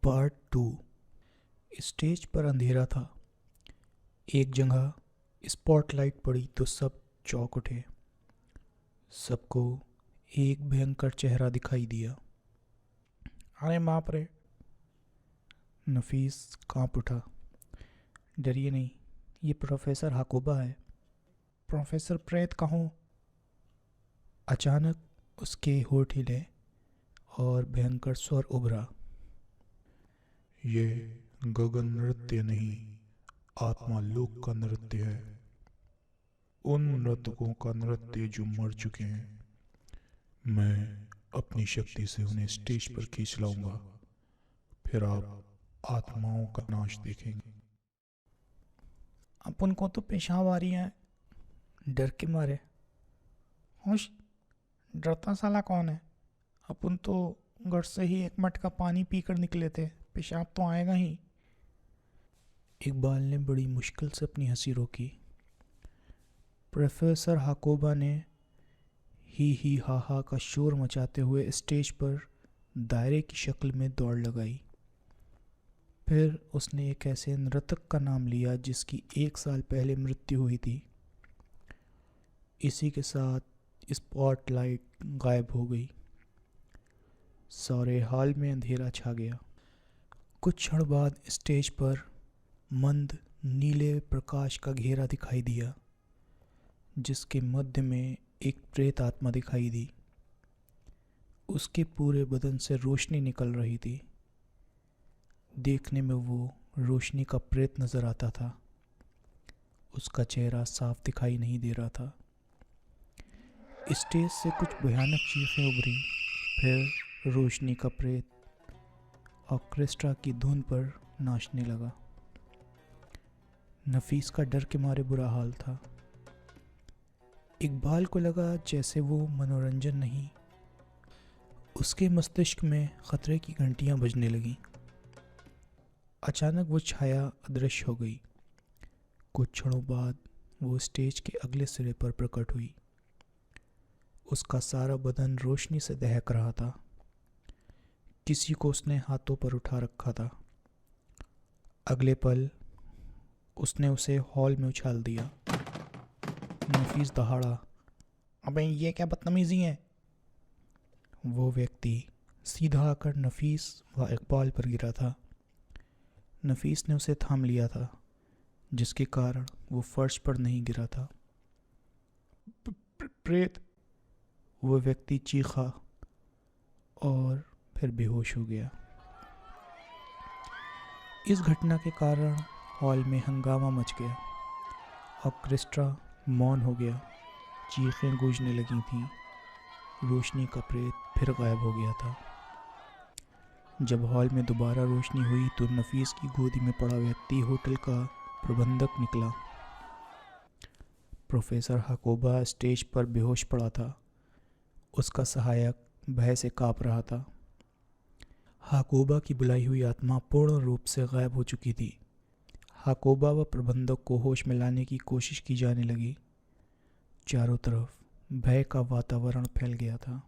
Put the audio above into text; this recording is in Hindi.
पार्ट 2। स्टेज पर अंधेरा था। एक जगह स्पॉटलाइट पड़ी तो सब चौंक उठे। सबको एक भयंकर चेहरा दिखाई दिया। अरे बाप रे! नफीस कांप उठा। डरिए नहीं, ये प्रोफेसर हाकोबा है। प्रोफेसर प्रेत कहो। अचानक उसके होठ हिले और भयंकर स्वर उभरा। ये गगन नृत्य नहीं, आत्मा लोक का नृत्य है। उन नर्तकों का नृत्य जो मर चुके हैं। मैं अपनी शक्ति से उन्हें स्टेज पर खींच लाऊंगा, फिर आप आत्माओं का नाच देखेंगे। अपन को तो पेशाब आ रही है, डर के मारे। होश, डरता साला कौन है? अपन तो घर से ही एक मटका पानी पीकर निकले थे, पेशाब तो आएगा ही। इकबाल ने बड़ी मुश्किल से अपनी हंसी रोकी। प्रोफेसर हाकोबा ने ही हा हा का शोर मचाते हुए स्टेज पर दायरे की शक्ल में दौड़ लगाई। फिर उसने एक ऐसे नर्तक का नाम लिया जिसकी 1 साल पहले मृत्यु हुई थी। इसी के साथ स्पॉटलाइट गायब हो गई। सारे हॉल में अंधेरा छा गया। कुछ क्षण बाद स्टेज पर मंद नीले प्रकाश का घेरा दिखाई दिया, जिसके मध्य में एक प्रेत आत्मा दिखाई दी। उसके पूरे बदन से रोशनी निकल रही थी। देखने में वो रोशनी का प्रेत नजर आता था। उसका चेहरा साफ दिखाई नहीं दे रहा था। स्टेज से कुछ भयानक चीखें उभरी। फिर रोशनी का प्रेत ऑर्केस्ट्रा की धुन पर नाचने लगा। नफीस का डर के मारे बुरा हाल था। इकबाल को लगा जैसे वो मनोरंजन नहीं, उसके मस्तिष्क में खतरे की घंटियां बजने लगीं। अचानक वो छाया अदृश्य हो गई। कुछ क्षणों बाद वो स्टेज के अगले सिरे पर प्रकट हुई। उसका सारा बदन रोशनी से दहक रहा था। किसी को उसने हाथों पर उठा रखा था। अगले पल उसने उसे हॉल में उछाल दिया। नफीस दहाड़ा, अबे ये क्या बदतमीजी है? वो व्यक्ति सीधा आकर नफीस व इकबाल पर गिरा था। नफीस ने उसे थाम लिया था, जिसके कारण वो फर्श पर नहीं गिरा था। प्रेत! वो व्यक्ति चीखा और फिर बेहोश हो गया। इस घटना के कारण हॉल में हंगामा मच गया। ऑर्केस्ट्रा मौन हो गया। चीखें गूंजने लगी थीं। रोशनी का प्रेत फिर गायब हो गया था। जब हॉल में दोबारा रोशनी हुई तो नफीस की गोदी में पड़ा व्यक्ति होटल का प्रबंधक निकला। प्रोफेसर हाकोबा स्टेज पर बेहोश पड़ा था। उसका सहायक भय से कांप रहा था। हाकोबा की बुलाई हुई आत्मा पूर्ण रूप से गायब हो चुकी थी। हाकोबा व प्रबंधक को होश में लाने की कोशिश की जाने लगी। चारों तरफ भय का वातावरण फैल गया था।